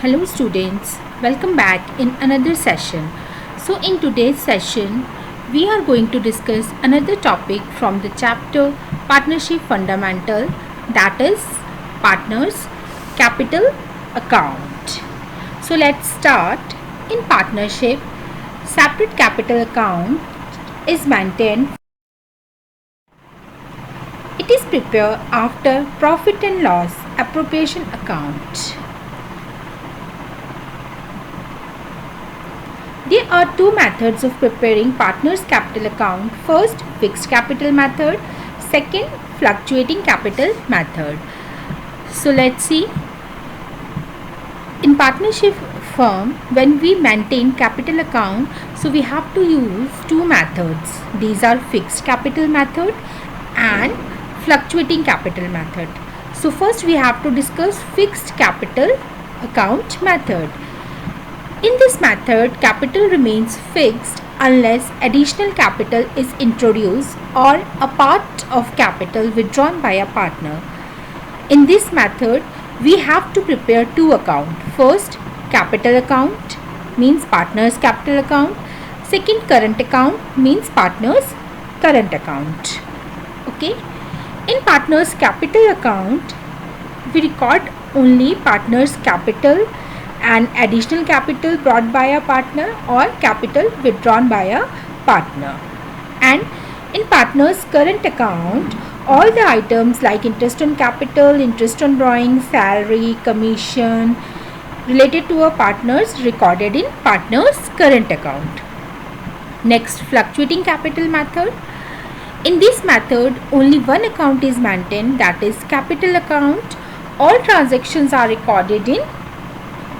Hello students, welcome back in another session. So in today's session, we are going to discuss another topic from the chapter Partnership Fundamental, that is Partners Capital Account. So let's start. In partnership, separate capital account is maintained. It is prepared after profit and loss appropriation account. There are two methods of preparing partners capital account. First, fixed capital method. Second, fluctuating capital method. So let's see. In partnership firm, when we maintain capital account, so we have to use two methods. These are fixed capital method and fluctuating capital method. So first we have to discuss fixed capital account method. In this method, capital remains fixed unless additional capital is introduced or a part of capital withdrawn by a partner. In this method, we have to prepare two accounts. First, capital account means partners capital account. Second, current account means partners current account. Okay. In partners capital account, we record only partners capital and additional capital brought by a partner or capital withdrawn by a partner. And in partners current account, all the items like interest on capital, interest on borrowing, salary, commission related to a partners recorded in partners current account. Next, fluctuating capital method. In this method, only one account is maintained, that is capital account. All transactions are recorded in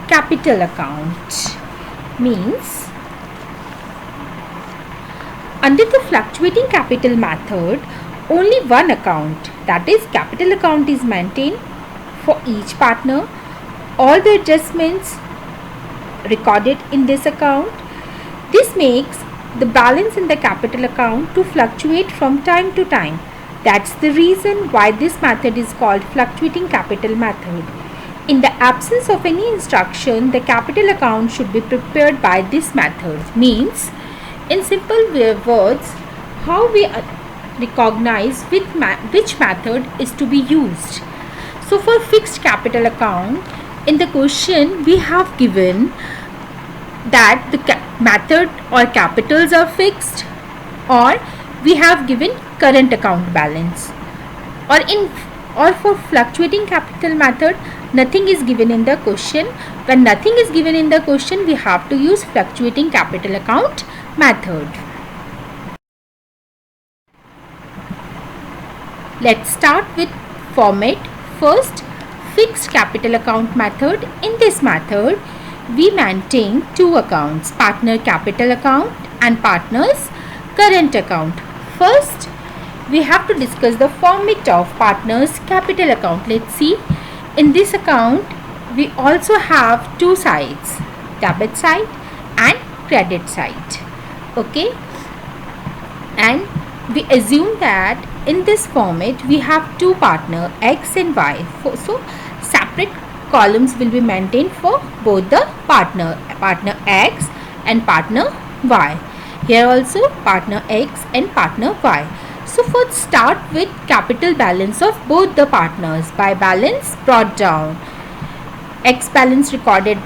capital account. Means under the fluctuating capital method, only one account, that is capital account, is maintained for each partner. All the adjustments recorded in this account. This makes the balance in the capital account to fluctuate from time to time. That's the reason why this method is called fluctuating capital method. In the absence of any instruction, the capital account should be prepared by this method. Means, in simple words, how we recognize which method is to be used. So for fixed capital account, in the question we have given that the method or capitals are fixed, or we have given current account balance, or for fluctuating capital method, nothing is given in the question. When nothing is given in the question, we have to use fluctuating capital account method. Let's start with format. First, fixed capital account method. In this method, we maintain two accounts, partner capital account and partners current account. First, we have to discuss the format of partners capital account. Let's see. In this account, we also have two sides, debit side and credit side. Okay. And we assume that in this format, we have two partner X and Y. So, separate columns will be maintained for both the partner X and partner Y. Here also partner X and partner Y. So first start with capital balance of both the partners by balance brought down. X balance recorded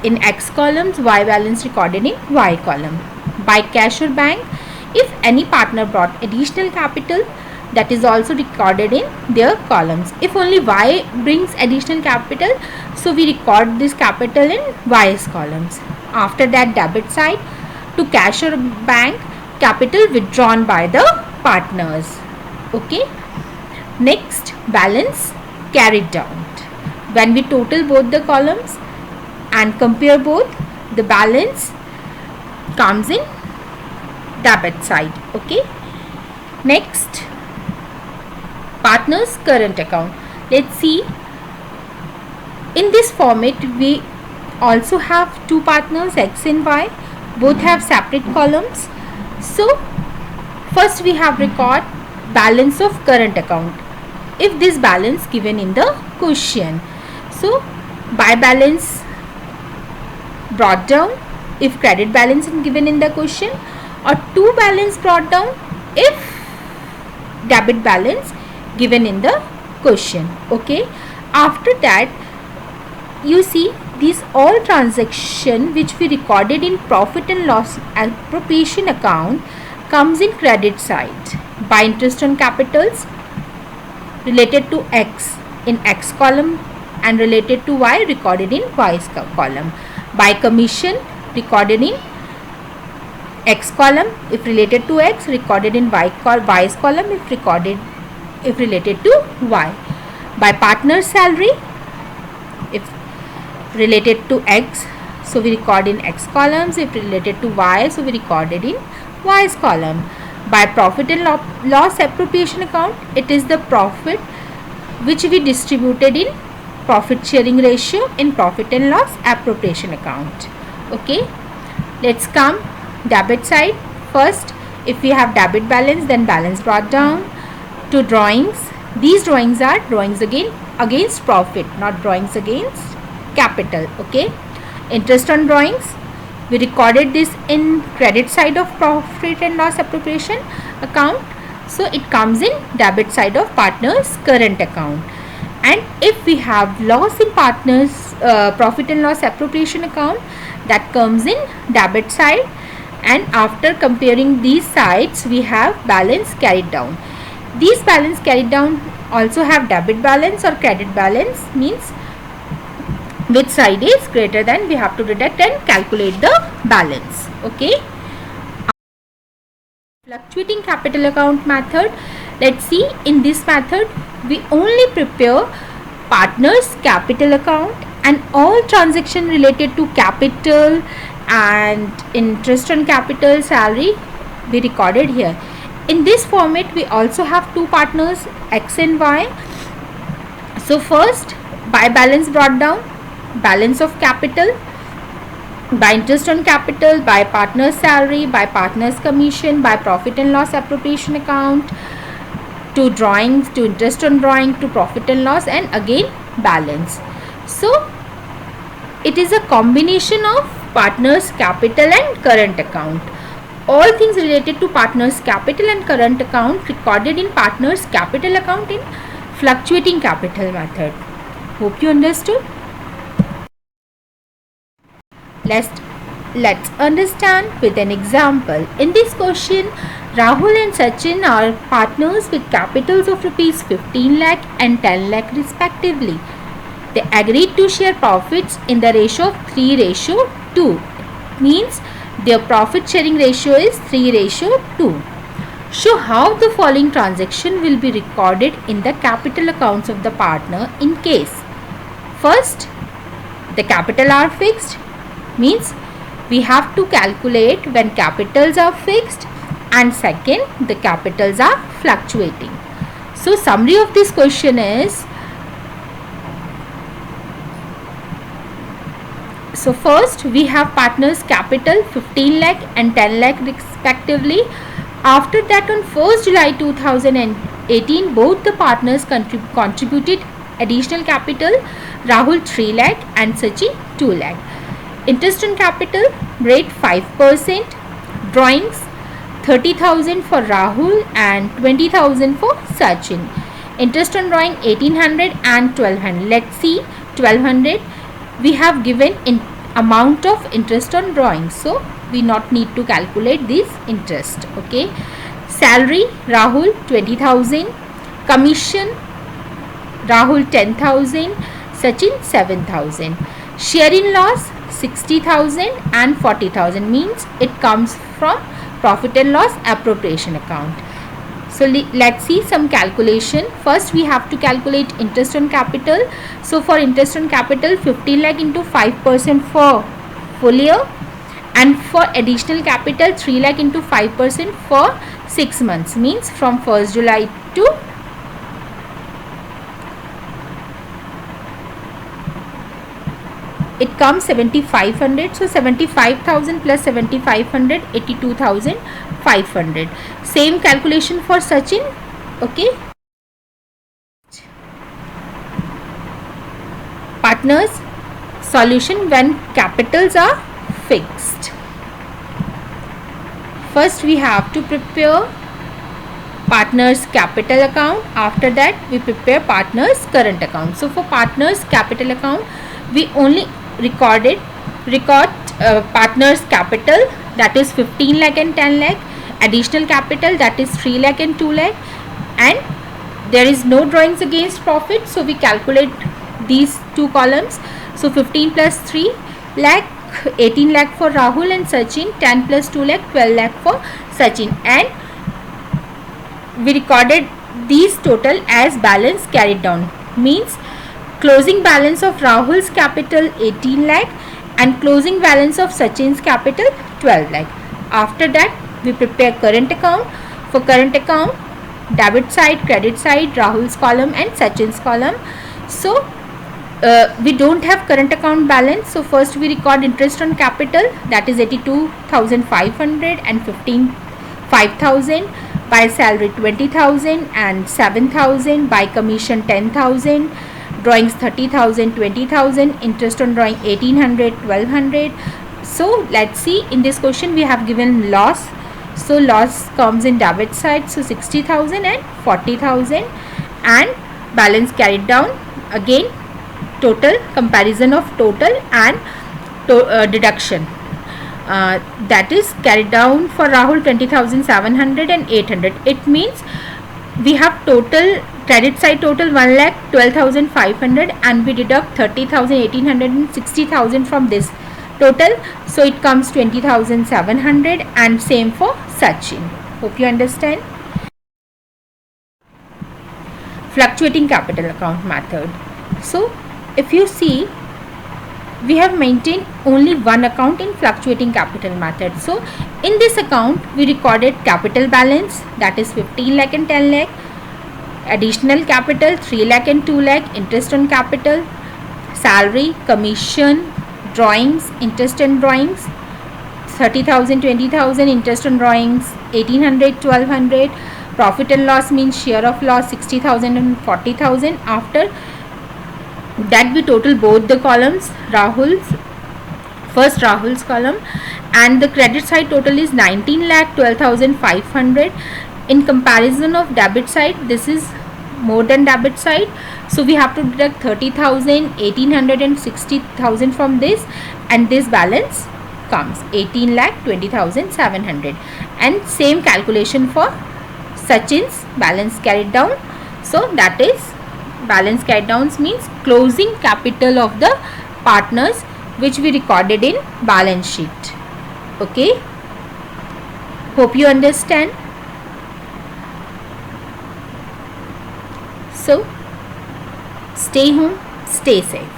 in X columns, Y balance recorded in Y column. By cash or bank, if any partner brought additional capital, that is also recorded in their columns. If only Y brings additional capital, so we record this capital in Y's columns. After that, debit side, to cash or bank, capital withdrawn by the partners. Okay. Next, balance carried down. When we total both the columns and compare both, the balance comes in debit side. Okay. Next, partners current account. Let's see. In this format, we also have two partners X and Y. Both have separate columns. So first we have record balance of current account. If this balance given in the question, so by balance brought down if credit balance is given in the question, or to balance brought down if debit balance given in the question. Okay, after that you see these all transaction which we recorded in profit and loss appropriation account comes in credit side. By interest on capitals related to X in X column and related to Y recorded in Y column. By commission recorded in X column if related to X, recorded in Y's column if related to Y. By partner's salary if related to X, so we record in X columns. If related to Y, so we recorded in Y's column. By profit and loss appropriation account, it is the profit which we distributed in profit sharing ratio in profit and loss appropriation account. Okay, let's come debit side. First, if we have debit balance, then balance brought down. To drawings, these drawings are drawings against profit, not drawings against capital. Okay, interest on drawings, we recorded this in credit side of profit and loss appropriation account, so it comes in debit side of partners current account. And if we have loss in partners profit and loss appropriation account, that comes in debit side. And after comparing these sides, we have balance carried down. These balance carried down also have debit balance or credit balance, means which side is greater than, we have to deduct and calculate the balance. Okay, fluctuating capital account method. Let's see, in this method we only prepare partners capital account and all transaction related to capital and interest on capital, salary we recorded here. In this format we also have two partners X and Y. So first, by balance brought down, balance of capital, by interest on capital, by partner's salary, by partner's commission, by profit and loss appropriation account, to drawings, to interest on drawing, to profit and loss, and again balance. So it is a combination of partners capital and current account. All things related to partners capital and current account recorded in partners capital account in fluctuating capital method. Hope you understood. Let's understand with an example. In this question, Rahul and Sachin are partners with capitals of rupees 15 lakh and 10 lakh respectively. They agreed to share profits in the ratio of 3:2. Means their profit sharing ratio is 3:2. Show how the following transaction will be recorded in the capital accounts of the partner in case. First, the capital are fixed, means we have to calculate when capitals are fixed, and second, the capitals are fluctuating. So summary of this question is, so first we have partners capital 15 lakh and 10 lakh respectively. After that, on 1st July 2018, both the partners contributed additional capital, Rahul 3 lakh and Sachin 2 lakh. Interest on capital rate 5%, drawings 30,000 for Rahul and 20,000 for Sachin. Interest on drawing 1800 and 1200. Let's see, 1200 we have given in amount of interest on drawing, so we not need to calculate this interest. Okay, salary Rahul 20,000, commission Rahul 10,000, Sachin 7,000. Share in loss 60,000 and 40,000, means it comes from profit and loss appropriation account. So let's see some calculation. First we have to calculate interest on capital. So for interest on capital, 15 lakh into 5% for full year, and for additional capital 3 lakh into 5% for 6 months, means from 1st July to it comes 7,500. So 75,000 plus 7,500, 82,500. Same calculation for Sachin. Okay, partners solution when capitals are fixed. First we have to prepare partners capital account. After that we prepare partners current account. So for partners capital account we only record partners capital, that is 15 lakh and 10 lakh, additional capital, that is 3 lakh and 2 lakh, and there is no drawings against profit, so we calculate these two columns. So 15 plus 3 lakh, 18 lakh for Rahul and Sachin, 10 plus 2 lakh, 12 lakh for Sachin, and we recorded these total as balance carried down. Means closing balance of Rahul's capital 18 lakh and closing balance of Sachin's capital 12 lakh. After that we prepare current account. For current account, debit side, credit side, Rahul's column and Sachin's column. So we don't have current account balance, so first we record interest on capital, that is 82,500 and 5,000, by salary 20,000 and 7,000, by commission 10,000, drawings 30,000, 20,000, interest on drawing 1,800, 1,200. So let's see, in this question we have given loss, so loss comes in debit side, so 60,000 and 40,000, and balance carried down. Again total, comparison of total and deduction, that is carried down for Rahul 20,700 and 800. It means we have total credit side total 1,12,500 and we deduct 30,000, 1,800 and 60,000 from this total, so it comes 20,700, and same for Sachin. Hope you understand. Fluctuating capital account method. So if you see, we have maintained only one account in fluctuating capital method. So in this account we recorded capital balance, that is 15 lakh and 10 lakh, additional capital 3 lakh and 2 lakh, interest on capital, salary, commission, drawings, interest and drawings 30,000, 20,000, interest on drawings 1,800, 1,200, profit and loss means share of loss 60,000 and 40,000. After that we total both the columns, Rahul's column, and the credit side total is 19 lakh 12,500. In comparison of debit side, this is more than debit side, so we have to deduct 30,000, 1,800 and 60,000 from this, and this balance comes 18 lakh 20,700. And same calculation for Sachin's balance carried down. So that is, balance carried down means closing capital of the partners which we recorded in balance sheet. Okay, hope you understand. So stay home, stay safe.